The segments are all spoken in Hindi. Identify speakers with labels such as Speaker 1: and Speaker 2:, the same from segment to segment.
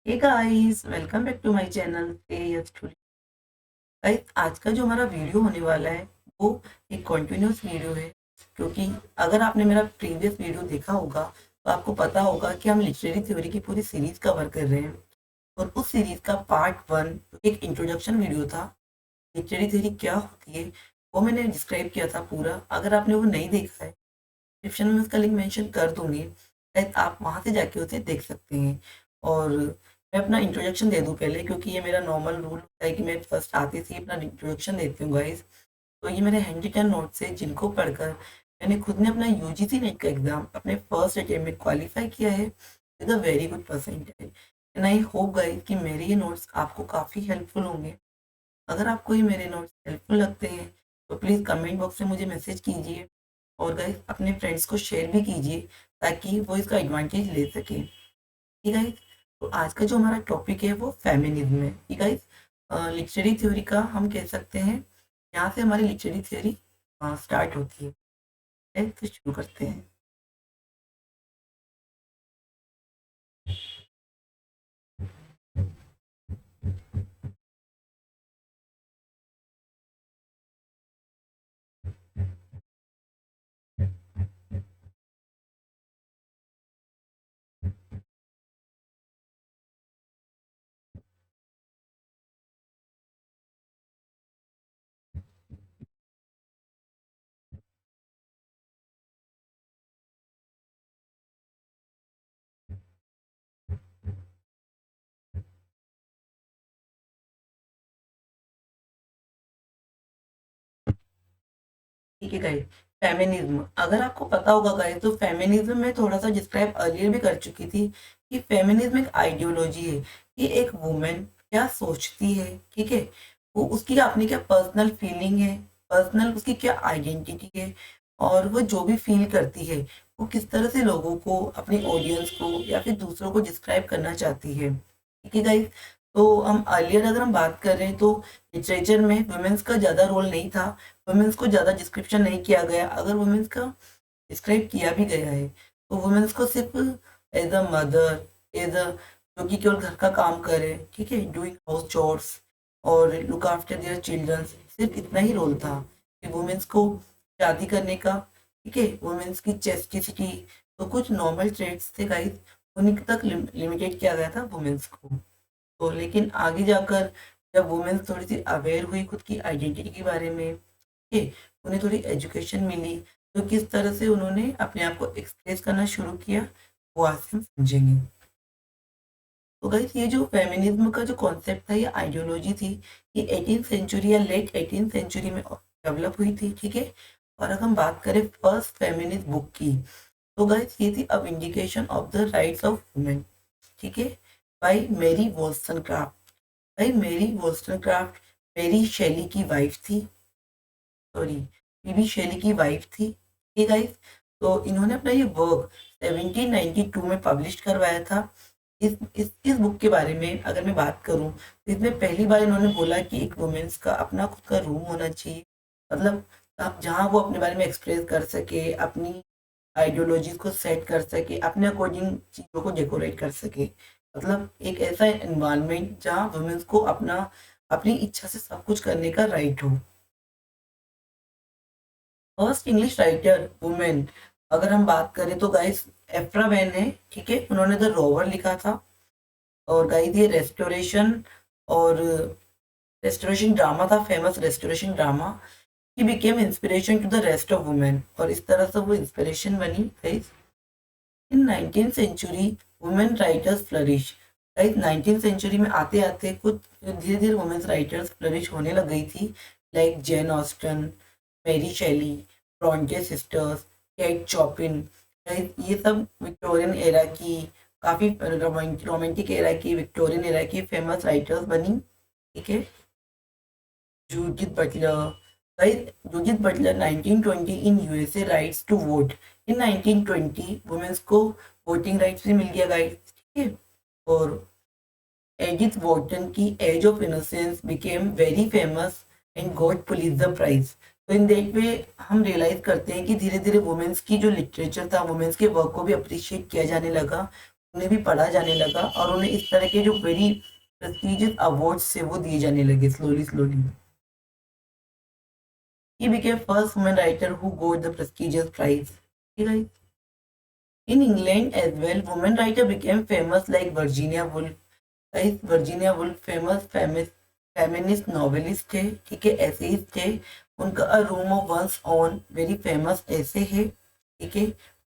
Speaker 1: Hey guys, welcome back to my channel AF two. Guys, आज का जो हमारा वीडियो होने वाला है वो एक कॉन्टिन्यूस वीडियो है, क्योंकि अगर आपने मेरा प्रीवियस वीडियो देखा होगा तो आपको पता होगा कि हम लिटरेरी थ्योरी की पूरी सीरीज कवर कर रहे हैं। और उस सीरीज का पार्ट 1 एक इंट्रोडक्शन वीडियो था। लिटरेरी थ्योरी क्या होती है वो मैंने डिस्क्राइब किया था पूरा। अगर आपने वो नहीं देखा है, डिस्क्रिप्शन में उसका लिंक मेंशन कर दूंगी, शायद आप वहां से जाके उसे देख सकते हैं। और मैं अपना इंट्रोडक्शन दे दूं पहले, क्योंकि ये मेरा नॉर्मल रूल होता है कि मैं फर्स्ट आते से ही अपना इंट्रोडक्शन देती हूँ गाइस। तो ये मेरे हैंड रिटन नोट्स है जिनको पढ़कर मैंने खुद ने अपना यूजीसी नेट का एग्जाम अपने फर्स्ट अटेम्प्ट में क्वालिफाई किया है with a very good percentage. And I hope guys कि मेरे ये नोट्स आपको काफ़ी हेल्पफुल होंगे। अगर आपको ये मेरे नोट्स हेल्पफुल लगते हैं तो प्लीज़ कमेंट बॉक्स में मुझे मैसेज कीजिए। और गाइस, अपने फ्रेंड्स को शेयर भी कीजिए ताकि वो इसका एडवांटेज ले सके। ठीक है गाइस, तो आज का जो हमारा टॉपिक है वो फेमिनिज्म है। ठीक है गाइस, लिटरेरी थ्योरी का हम कह सकते हैं, यहाँ से हमारी लिटरेरी थ्योरी स्टार्ट होती है। तो शुरू करते हैं। ठीक है गाइस, फेमिनिज्म अगर आपको पता होगा गाइस, तो फेमिनिज्म में थोड़ा सा डिस्क्राइब अर्लियर भी कर चुकी थी कि फेमिनिज्म एक आइडियोलॉजी है कि एक वुमेन क्या सोचती है। ठीक है, वो उसकी अपनी क्या पर्सनल फीलिंग है, पर्सनल उसकी क्या आइडेंटिटी है, और वो जो भी फील करती है वो किस तरह से लोगों को, अपने ऑडियंस को या फिर दूसरों को डिस्क्राइब करना चाहती है। ठीक है गाइस, तो हम अर्लियर अगर हम बात कर रहे हैं तो लिटरेचर में वुमेन्स का ज़्यादा रोल नहीं था। वुमेन्स को ज़्यादा डिस्क्रिप्शन नहीं किया गया। अगर वुमेन्स का डिस्क्राइब किया भी गया है तो वुमेन्स को सिर्फ as a mother, as a जो कि केवल घर का काम करे, ठीक है, डूइंग हाउस चोर्स और लुक आफ्टर देयर चिल्ड्रन, सिर्फ इतना ही रोल था कि वुमेन्स को शादी करने का। ठीक है, वुमेन्स की चेस्टिसिटी, तो कुछ नॉर्मल ट्रेड्स थे गाइस, उन्हीं तक लिमिटेड किया गया था वुमेन्स को। तो लेकिन आगे जाकर जब वुमेन्स थोड़ी सी अवेयर हुई खुद की आइडेंटिटी के बारे में, ठीक है, उन्हें थोड़ी एजुकेशन मिली, तो किस तरह से उन्होंने अपने आप को एक्सप्रेस करना शुरू किया वो आज हम समझेंगे। तो गाइस, ये जो फेमिनिज्म का जो कॉन्सेप्ट था, ये आइडियोलॉजी थी, ये 18th सेंचुरी या लेट 18th सेंचुरी में डेवलप हुई थी। ठीक है, और अगर हम बात करें फर्स्ट फेमिनिस्ट बुक की, तो गाइस ये थी a vindication of the rights of women. ठीक है, बाय मेरी वॉल्सनक्राफ्ट। भाई मेरी वॉल्सनक्राफ्ट मेरी शेली की वाइफ थी, सॉरी, बीबी शेली की वाइफ थी। ठीक है गाइस, तो इन्होंने अपना ये वर्क 1792 में पब्लिश करवाया था। इस बुक के बारे में अगर मैं बात करूं तो इसमें पहली बार इन्होंने बोला कि एक वुमेन्स का अपना खुद का रूम होना चाहिए, मतलब जहाँ वो अपने बारे में एक्सप्रेस कर सके, अपनी आइडियोलॉजीज को सेट कर सके, अपने अकॉर्डिंग चीज़ों को डेकोरेट कर सके। मतलब एक ऐसा एनवायरनमेंट जहाँ वुमेन्स को अपना, अपनी इच्छा से सब कुछ करने का राइट हो। फर्स्ट इंग्लिश राइटर वुमेन अगर हम बात करें तो गाइस एफ्रा वैन है। ठीक है, उन्होंने द रोवर लिखा था। और गाइस ये रेस्टोरेशन, और रेस्टोरेशन ड्रामा था, famous restoration drama. She became inspiration to the rest of women, और इस तरह से वो इंस्पिरेशन बनी guys. In 19th century women writers flourish. Guys 19th century में आते आते कुछ धीरे धीरे वुमेन्स राइटर्स फ्लरिश होने लग गई थी, like Jane Austen, Mary Shelley, Bronte sisters, Kate Chopin. ये सब विक्टोरियन एरा की, काफ़ी रोमांटिक एरा की, विक्टोरियन एरा की फेमस राइटर्स बनी। ठीक है, Judith Butler. Guys Judith Butler 1920 in USA rights to vote. In 1920 women's को वोटिंग राइट्स भी मिल गया गाइस। ठीक है, और एडिथ वॉर्टन की age of innocence became very famous and got Pulitzer prize. तो इन दैट वे हम रियलाइज करते हैं कि धीरे धीरे वुमेन्स की जो लिटरेचर था, वुमेन्स के वर्क को भी अप्रिशिएट किया जाने लगा, उन्हें भी पढ़ा जाने लगा और उन्हें इस तरह के जो वेरी प्रेस्टिजियस अवार्ड्स से वो दिए जाने लगे slowly slowly. He became first woman writer who got the prestigious prize. Okay, guys. In England as well, women writer became famous like Virginia Woolf. Guys, Virginia Woolf famous feminist novelist थे, ठीक है, एसेइस्ट थे। उनका a room of one's own very famous essay है, ठीक है।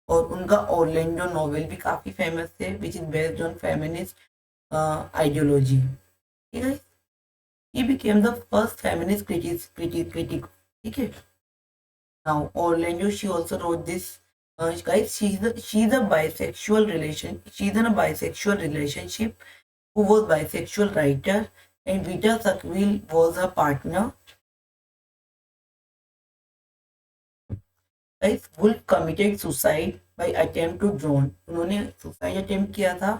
Speaker 1: और उनका ऑर्लैंडो नॉवेल भी काफी फेमस है which is based on feminist ideology, ठीक है। He became the first feminist critic, ठीक है। Now, Orlando, she also wrote this. Guys, she's a bisexual relation. She's in a bisexual relationship who was bisexual writer, and Vita Sackville was her partner. Guys, Wolf committed suicide by attempt to drown. उन्होंने सुसाइड अटेम्प्ट किया था।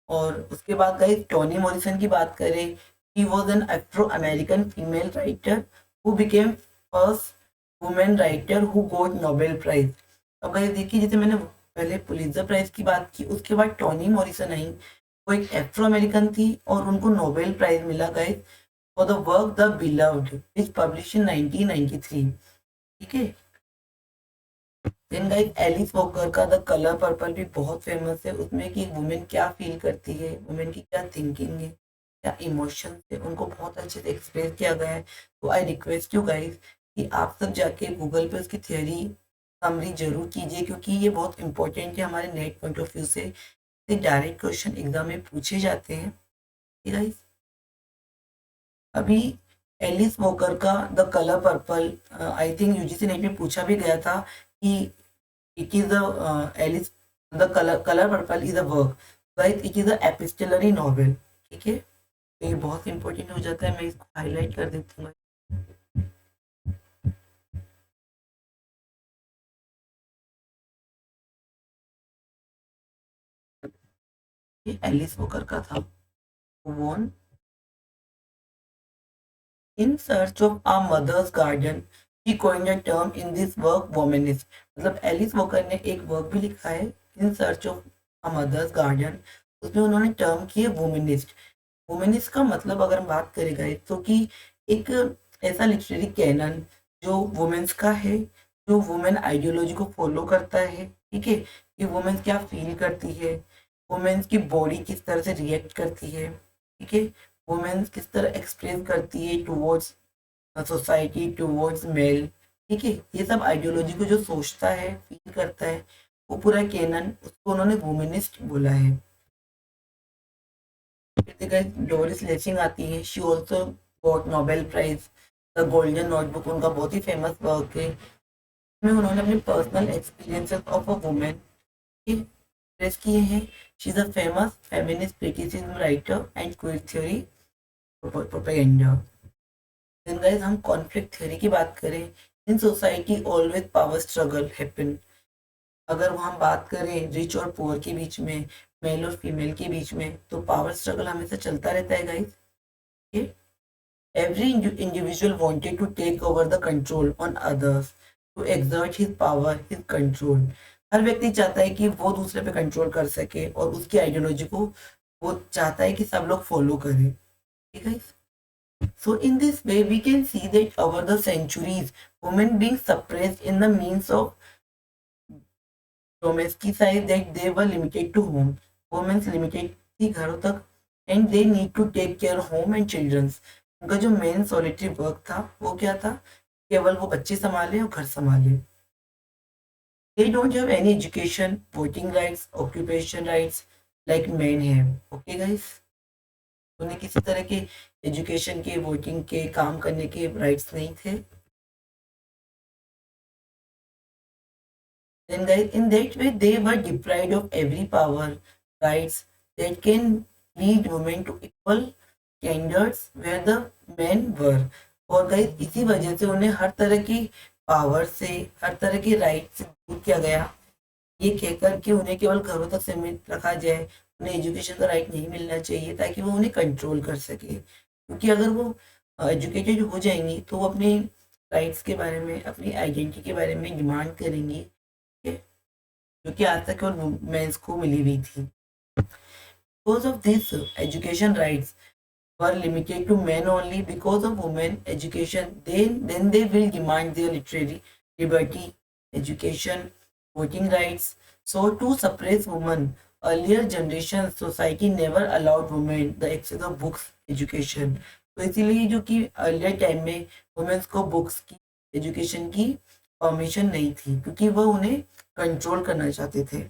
Speaker 1: और उसके बाद गाइस टोनी मॉरिसन की बात करें, he was an Afro American female writer who became first women writer who got Nobel prize. अब गाइस देखिए, जैसे मैंने पहले पुलित्जर प्राइज की बात की, उसके बाद टोनी मॉरिसन आई, वो एक एफ्रो अमेरिकन थी और उनको नोबेल प्राइज मिला guys for the work the beloved is publish in 1993, ठीक है। देन गाइस एलिस वॉकर का द कलर पर्पल भी बहुत फेमस है। उसमें कि वुमेन क्या फील करती है, वुमेन की क्या थिंकिंग है, क्या इमोशंस है, उनको बहुत अच्छे से एक्सप्रेस किया गया है। तो आई रिक्वेस्ट यू गाइस कि आप सब जाके गूगल पे उसकी थ्योरी समरी जरूर कीजिए, क्योंकि ये बहुत इंपॉर्टेंट है हमारे नेट पॉइंट ऑफ व्यू से। डायरेक्ट क्वेश्चन एग्जाम में पूछे जाते हैं, ठीक है। अभी एलिस वॉकर का the colour purple I think UGC NET में पूछा भी गया था कि it is Alice the colour purple is a work, guys it is a epistolary novel, ठीक है। तो ये बहुत इंपॉर्टेंट हो जाता है, मैं इसको हाईलाइट कर देती हूँ। ये एलिस वॉकर का था, वॉन in search of our mothers garden, he coined a term in this work womanist। मतलब एलिस वॉकर ने एक वर्क भी लिखा है in search of our mothers garden, उसमें उन्होंने टर्म की है वुमेनिस्ट। वुमेनिस्ट का मतलब अगर हम बात करें गाइस तो कि एक ऐसा लिटरेरी कैनन जो वुमेन्स का है, जो वुमेन आइडियोलॉजी को फॉलो करता है, ठीक है। कि वुमेन्स क्या फील करती है, वुमेन्स की बॉडी किस तरह से रिएक्ट करती है, ठीक है। वुमेन्स किस तरह एक्सप्रेस करती है टुवर्ड्स सोसाइटी, टुवर्ड्स मेल, ठीक है। ये सब आइडियोलॉजी को जो सोचता है, फील करता है, वो पूरा कैनन, उसको उन्होंने वुमेनिस्ट बोला है। डोरिस लेसिंग आती है, she also got Nobel prize. The golden notebook उनका बहुत ही फेमस वर्क है, इसमें उन्होंने अपने personal experiences of a women express किए हैं। She is a famous feminist criticism writer and queer theory propaganda. Then guys हम कॉन्फ्लिक्ट थ्योरी की बात करें, in society always power struggle happen. अगर हम बात करें रिच और पुअर के बीच में, मेल और फीमेल के बीच में, तो पावर स्ट्रगल हमेशा चलता रहता है guys. Every individual wanted to take over the control on others, to exert his power, his control। हर व्यक्ति चाहता है कि वो दूसरे पे कंट्रोल कर सके और उसकी आइडियोलॉजी को वो चाहता है कि सब लोग फॉलो करें, ठीक है। So in this way we can see that over the centuries women being suppressed in the means of domesticized, that they were limited to home। Women's limited थी घरों तक, and they need to take care home and children's। उनका जो मेन सॉलिटरी वर्क था वो क्या था, केवल वो बच्चे संभाले और घर संभाले। They don't have any education, voting rights, occupation rights like men have। Okay guys, उन्हें किसी तरह के एजुकेशन के, वोटिंग के, काम करने के राइट्स नहीं थे। Then guys, in that way they were deprived of every power, rights that can lead women to equal standards where the men were। और गाइस इसी वजह से उन्हें हर तरह की पावर से, हर तरह के राइट से दूर किया गया, ये कहकर कि उन्हें केवल घरों तक सीमित रखा जाए, उन्हें एजुकेशन का राइट नहीं मिलना चाहिए ताकि वो उन्हें कंट्रोल कर सके। क्योंकि अगर वो एजुकेटेड हो जाएंगी तो वो अपने राइट्स के बारे में, अपनी आइडेंटिटी के बारे में डिमांड करेंगी, जो कि आज तक केवल मेंस को मिली हुई थी। Because of this, education rights were limited to men only. Because of women education, then they will demand their literary liberty, education, voting rights. So to suppress women, earlier generation society never allowed women the access of books, education. तो इसीलिए जो कि अर्लियर टाइम में वुमेन्स को बुक्स की, एजुकेशन की परमिशन नहीं थी, क्योंकि वह उन्हें कंट्रोल करना चाहते थे.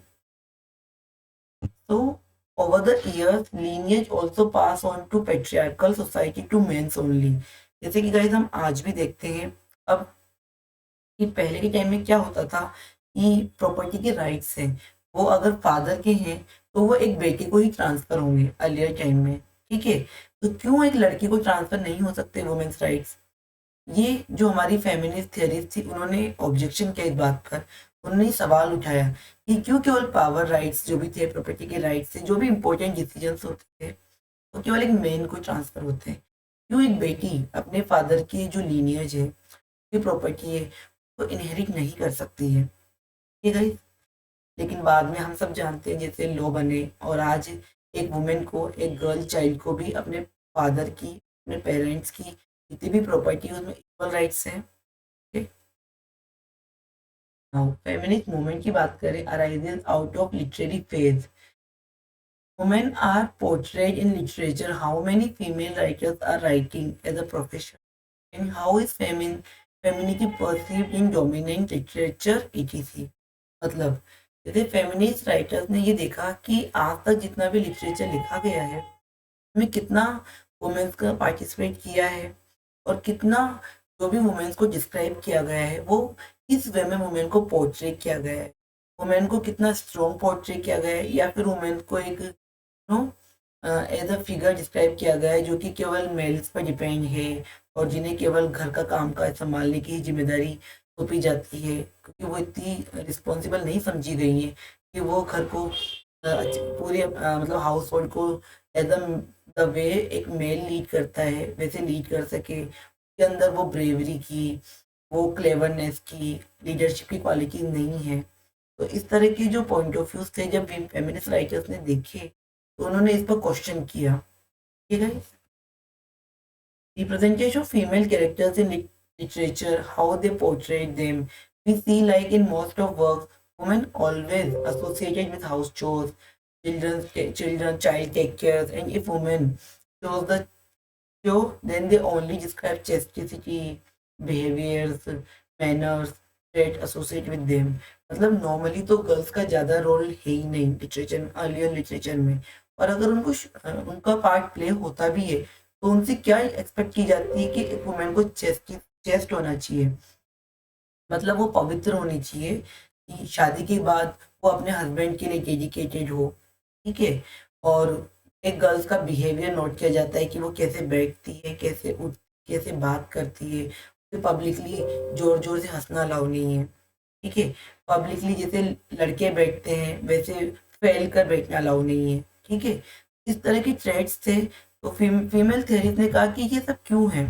Speaker 1: So over the years, lineage also pass on to patriarchal society to men's only. जैसे कि गाइस हम आज भी देखते हैं अब कि पहले के टाइम में क्या होता था कि प्रॉपर्टी के राइट्स हैं वो अगर फादर के हैं तो वो एक बेटे को ही ट्रांसफर होंगे अर्लियर टाइम में. ठीक है, तो क्यों एक लड़की को ट्रांसफर नहीं हो सकते वुमेन्स राइट्स? ये जो हमारी फेमिनिस्ट थियरीज थी उन्होंने ऑब्जेक्शन किया इस बात पर. उन्होंने सवाल उठाया कि क्यों केवल पावर राइट्स जो भी थे, प्रॉपर्टी के राइट्स थे, जो भी इंपॉर्टेंट डिसीजंस होते थे वो केवल एक मेन को ट्रांसफर होते हैं. क्यों एक बेटी अपने फादर की जो लीनियज है, जो प्रॉपर्टी है, वो इनहेरिट नहीं कर सकती है? ठीक है, लेकिन बाद में हम सब जानते हैं जैसे लॉ बने और आज एक वुमेन को, एक गर्ल चाइल्ड को भी अपने फादर की, अपने पेरेंट्स की जितनी भी प्रॉपर्टी है उसमें इक्वल राइट्स हैं. नाउ फेमिनिस्ट मूवमेंट की बात करें, arises out of literary phase. Women are portrayed in literature. How many female writers are writing as a profession? And how is femininity perceived in dominant literature etc. मतलब जैसे फेमिनिस्ट राइटर्स ने ये देखा कि आज तक जितना भी लिटरेचर लिखा गया है उसमें कितना वुमेन्स का पार्टिसिपेट किया है और कितना जो भी वुमेन्स को डिस्क्राइब किया गया है वो किस वे में वुमेन को पोर्ट्रे किया गया है, वुमेन को कितना स्ट्रॉन्ग पोर्ट्रे किया गया है, या फिर वुमेन को एक no as a figure describe किया गया है जो कि केवल मेल्स पर डिपेंड है और जिन्हें केवल घर का काम काज संभालने की ही जिम्मेदारी सौंपी जाती है, क्योंकि वो इतनी रिस्पॉन्सिबल नहीं समझी गई है कि वो घर को पूरे मतलब हाउस होल्ड को एज द वे एक मेल लीड करता है वैसे लीड कर सके. उसके अंदर वो ब्रेवरी की, वो क्लेवरनेस की, लीडरशिप की क्वालिटी नहीं है. तो इस तरह के जो पॉइंट ऑफ व्यूज थे जब फेमिनिस्ट राइटर्स ने देखे तो उन्होंने इस पर क्वेश्चन किया. ठीक है, representation of female characters in literature, how they portrayed them. We see, like in most of works, women always associated with house chores, child take care, and if women chose the show, then they only describe chastity, behaviors, manners that associate with them. मतलब नॉर्मली तो गर्ल्स का ज्यादा रोल है ही नहीं लिटरेचर, अर्लियर लिटरेचर में. और अगर उनको उनका पार्ट प्ले होता भी है तो उनसे क्या एक्सपेक्ट की जाती है कि एक वुमेन को चेस्ट होना चाहिए, मतलब वो पवित्र होनी चाहिए कि शादी के बाद वो अपने हस्बैंड के लिए डेडिकेटेड हो. ठीक है, और एक गर्ल्स का बिहेवियर नोट किया जाता है कि वो कैसे बैठती है, कैसे उठ, कैसे बात करती है. तो पब्लिकली जोर जोर से हंसना अलाउ नहीं है. ठीक है, पब्लिकली जैसे लड़के बैठते हैं वैसे फैल कर बैठना अलाउ नहीं है. ठीक है, इस तरह की ट्रेड्स थे. तो फीमेल थेरेपिस्ट ने कहा कि ये सब क्यों है,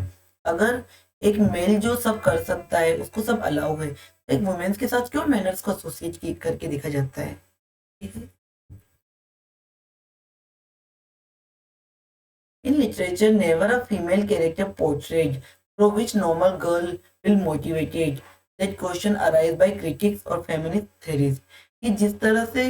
Speaker 1: अगर एक मेल जो सब कर सकता है उसको सब अलाउ है तो एक वुमेन्स के साथ क्यों मैनर्स को एसोसिएट करके देखा जाता है. ठीक है, in literature never a female character portrayed through which normal girl will motivated. That question arise by critics और feminist theories कि जिस तरह से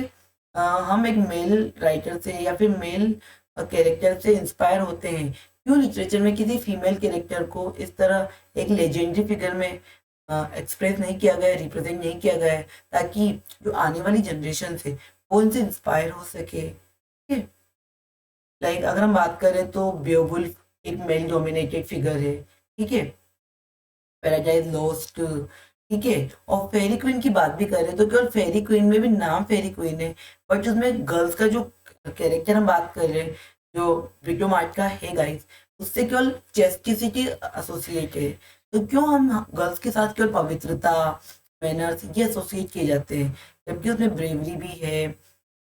Speaker 1: हम एक मेल राइटर से या फिर मेल कैरेक्टर से इंस्पायर होते हैं, क्यों लिटरेचर में किसी फीमेल कैरेक्टर को इस तरह एक लेजेंडरी फिगर में एक्सप्रेस नहीं किया गया, रिप्रेजेंट नहीं किया गया है, ताकि जो आने वाली जनरेशन है वो इनसे इंस्पायर हो सके. ठीक है, लाइक अगर हम बात करें तो बेowulf एक मेल डोमिनेटेड फिगर है. ठीक है, पैराडाइज लॉस्ट. ठीक है, और फेरी क्वीन की बात भी करें तो केवल फेरी क्वीन में भी नाम फेरी क्वीन है, बट उसमें गर्ल्स का जो कैरेक्टर हम बात कर रहे हैं जो ब्रिटो मार्ट का है गाइस, उससे केवल चेस्टिसिटी एसोसिएट है. तो क्यों हम गर्ल्स के साथ केवल पवित्रता, मैनर्स ये एसोसिएट किए जाते हैं, जबकि उसमें ब्रेवरी भी है,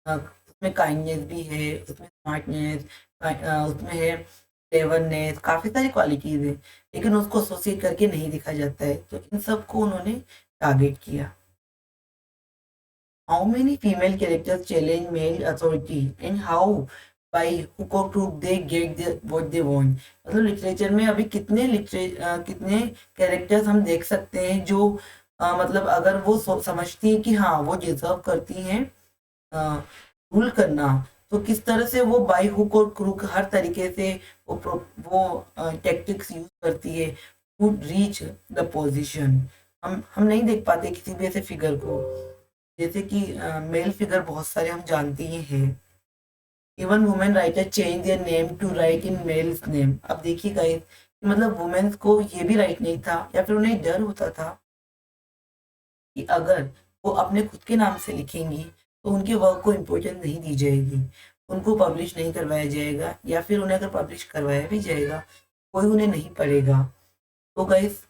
Speaker 1: उसमें काइंडनेस भी है, उसमें स्मार्टनेस, उसमें है क्लेवरनेस, काफी सारी क्वालिटीज है, लेकिन उसको एसोसिएट करके नहीं दिखा जाता है. तो इन सबको उन्होंने टारगेट किया. How many female characters challenge male authority and how by hook or crook they get what they want. मतलब लिटरेचर में अभी कितने कैरेक्टर्स हम देख सकते हैं जो मतलब अगर वो समझती हैं कि हाँ वो डिजर्व करती हैं रूल करना, तो किस तरह से वो बाई हुक और क्रूक हर तरीके से वो टेक्टिक्स यूज करती है टू रीच द पोजीशन। हम नहीं देख पाते किसी भी ऐसे फिगर को, जैसे कि मेल फिगर बहुत सारे हम जानते ही हैं। Even women writer change their name to write in males name. अब देखिए गाइस, मतलब वुमेन्स को ये भी राइट नहीं था या फिर उन्हें डर होता था कि अगर वो अपने खुद के नाम से लिखेंगी तो उनके वर्क को इम्पोर्टेंस नहीं दी जाएगी, उनको पब्लिश नहीं करवाया जाएगा, या फिर उन्हें अगर पब्लिश करवाया भी जाएगा कोई उन्हें नहीं पढ़ेगा। तो गाइस,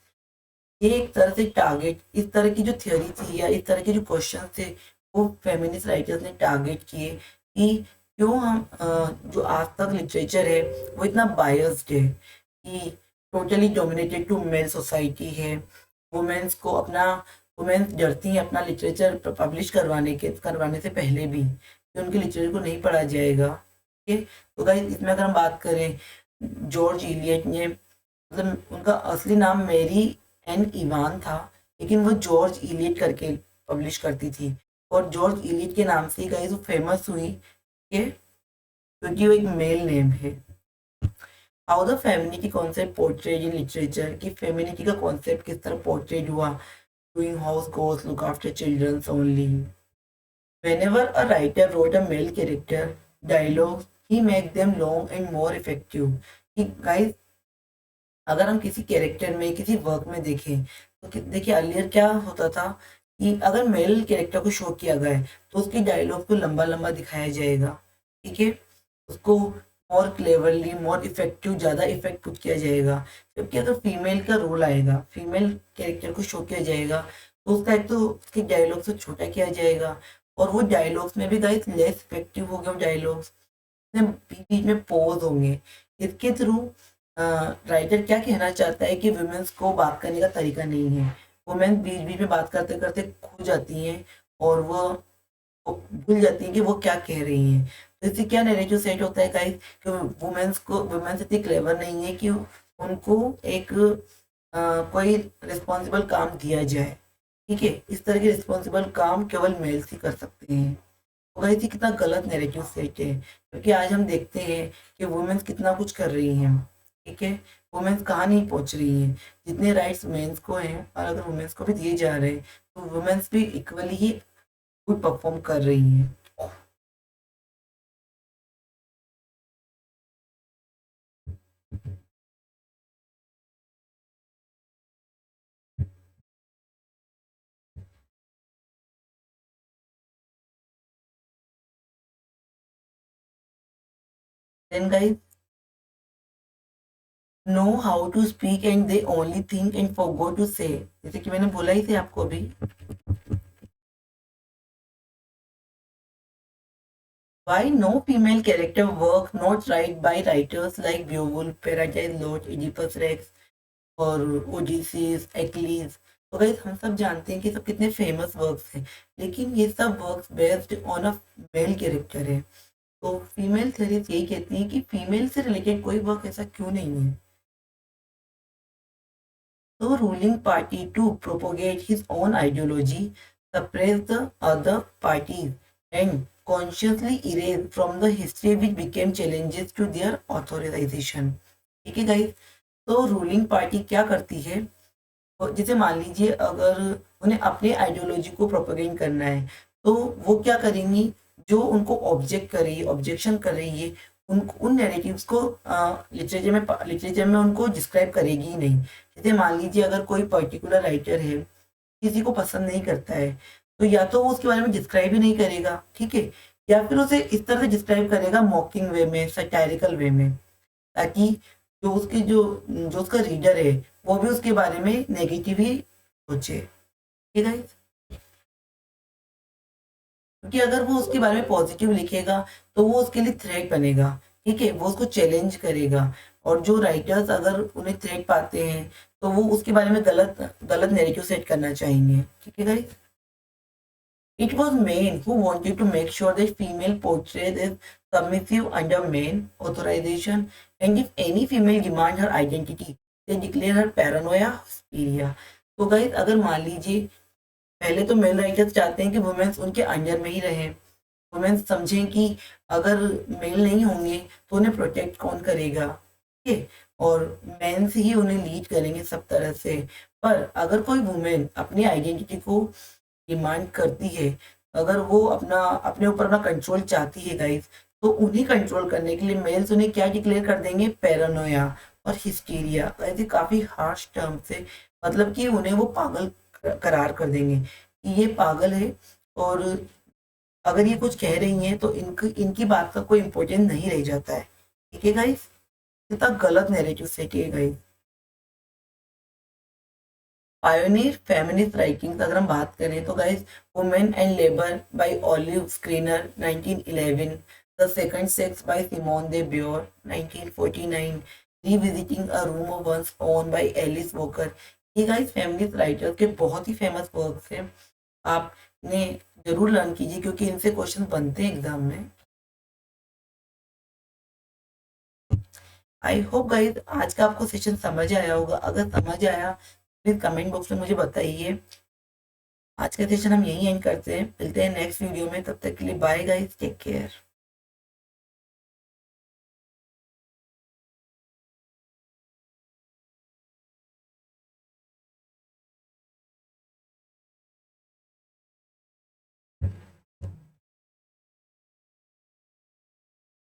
Speaker 1: ये एक तरह से टारगेट, इस तरह की जो थ्योरी थी या इस तरह के जो क्वेश्चन थे वो फेमिनिस्ट राइटर्स ने टारगेट किए कि क्यों हम जो आज तक लिटरेचर है वो इतना बायस्ड है कि totally dominated to male society है। वुमेन्स को अपना वुमेन्स डरती हैं अपना लिटरेचर पब्लिश करवाने से पहले भी कि उनके लिटरेचर को नहीं पढ़ा जाएगा। ठीक है, तो गाइस इसमें अगर हम बात करें, जॉर्ज इलियट ने, मतलब उनका असली नाम मेरी एन इवान था, लेकिन वो जॉर्ज इलियट करके पब्लिश करती थी, और जॉर्ज इलियट के नाम से ही गाइस वो फेमस हुई कि क्योंकि वो एक मेल नेम है। How the femininity concept portrait in literature, कि फेमिनिटी का कॉन्सेप्ट किस तरह पोर्ट्रेट हुआ। Doing house chores, look after childrens only. Whenever a writer wrote a male character dialogues, he make them long and more effective। कि गाइस, अगर हम किसी कैरेक्टर में किसी वर्क में देखें तो देखिए अर्लियर क्या होता था कि अगर मेल कैरेक्टर को शो किया गया है तो उसके डायलॉग को लंबा लंबा दिखाया जाएगा। ठीक है, उसको और क्लेवरली, मोर इफेक्टिव, ज़्यादा इफेक्ट पुट किया जाएगा। जबकि अगर फीमेल का रोल आएगा, फीमेल कैरेक्टर को शो किया जाएगा, तो उसका एक तो उसके डायलॉग से छोटा किया जाएगा, और वो डायलॉग्स में भी गाइस लेस इफेक्टिव हो गए डायलॉग्स, बीच बीच में पॉज होंगे। इसके थ्रू राइटर क्या कहना चाहता है कि वुमेन्स को बात करने का तरीका नहीं है, वुमेन्स बीच बीच में बात करते करते खो जाती हैं और वो भूल जाती हैं कि वो क्या कह रही हैं। तो इससे क्या नैरेटिव सेट होता है गाइस कि वुमेन्स इतनी क्लेवर नहीं है कि उनको एक कोई रिस्पॉन्सिबल काम दिया जाए। ठीक है, इस तरह के रिस्पॉन्सिबल काम केवल मेल्स ही कर सकते हैं। तो गाइस ये कितना गलत नैरेटिव सेट है, क्योंकि आज हम देखते हैं कि वुमेन्स कितना कुछ कर रही हैं। ठीक है, वुमेन्स कहाँ नहीं पहुंच रही हैं, जितने राइट्स मेंस को हैं और अगर वुमेन्स को भी दिए जा रहे हैं तो वुमेन्स भी इक्वली ही गुड परफॉर्म कर रही हैं। Then guys, know how to speak and they only think and forgot to say, जैसे कि मैंने बोला ही थे आपको अभी। Why no female character work not right by writers like Beowulf, Paradise Lost, Oedipus Rex और ओडिसीज, एक्लीज। तो गाइस हम सब जानते हैं कि सब कितने फेमस वर्क्स हैं, लेकिन ये सब works based on a male character है। तो फीमेल थ्योरीज यही कहती हैं कि फीमेल से रिलेटेड कोई वर्क ऐसा क्यों नहीं है। तो ruling party to propagate his own ideology, suppress the other parties and consciously erase from the history which became challenges to their authorization। ठीक है गाइस, तो रूलिंग पार्टी क्या करती है, तो जैसे मान लीजिए अगर उन्हें अपने आइडियोलॉजी को प्रोपोगेट करना है तो वो क्या करेंगी, जो उनको ऑब्जेक्शन कर रही है उन नैरेटिव्स को लिटरेचर में उनको डिस्क्राइब करेगी ही नहीं। जैसे मान लीजिए अगर कोई पर्टिकुलर राइटर है, किसी को पसंद नहीं करता है, तो या तो वो उसके बारे में डिस्क्राइब ही नहीं करेगा, ठीक है, या फिर उसे इस तरह से डिस्क्राइब करेगा मॉकिंग वे में, सटायरिकल वे में, ताकि जो उसका रीडर है वो भी उसके बारे में नेगेटिव ही सोचे। ठीक है, क्योंकि अगर वो उसके बारे में पॉजिटिव लिखेगा तो वो उसके लिए थ्रेट बनेगा। ठीक है, वो उसको चैलेंज करेगा, और जो राइटर्स अगर उन्हें थ्रेट पाते हैं तो वो उसके बारे में गलत गलत नैरेटिव सेट करना चाहेंगे। ठीक है guys. It was men who wanted to make sure that female portrayed as submissive under men authorization, and if any female demand her identity, they declare her paranoia hysteria. तो गाइस अगर मान लीजिए पहले तो मेल राइटर्स चाहते हैं कि वुमेन्स उनके अंडर में ही रहें, वुमेन्स समझें कि अगर मेल नहीं होंगे तो उन्हें प्रोटेक्ट कौन करेगा, ठीक है, और मेंस ही उन्हें लीड करेंगे सब तरह से। पर अगर कोई वुमेन अपनी आइडेंटिटी को डिमांड करती है, अगर वो अपने ऊपर अपना कंट्रोल चाहती है गाइस, तो उन्हें कंट्रोल करने के लिए मेल्स उन्हें क्या डिक्लेयर कर देंगे, पैरानोया और हिस्टीरिया। ऐसे काफी हार्श टर्म से, मतलब कि उन्हें वो पागल करार कर देंगे कि ये पागल है, और अगर ये कुछ कह रही हैं तो इनकी इनकी बात का कोई इम्पोर्टेंस नहीं रह जाता है। ठीक है गाइस, कितना गलत नैरेटिव सेट है गाइस। पायोनियर फेमिनिस्ट राइटिंग्स अगर हम बात करें तो guys, women and labour by Olive Schreiner 1911, the second sex by Simone de Beauvoir 1949, revisiting a room one's own by Alice Walker. ये गाइस फेमिनिस्ट राइटर के बहुत ही फेमस वर्क्स हैं, आपने जरूर लर्न कीजिए क्योंकि इनसे क्वेश्चन बनते हैं एग्जाम में। आई होप गाइस आज का आपको सेशन समझ आया होगा, अगर समझ आया प्लीज कमेंट बॉक्स में मुझे बताइए। आज का सेशन हम यही एंड करते हैं, मिलते हैं नेक्स्ट वीडियो में, तब तक के लिए बाय गाइस, टेक केयर।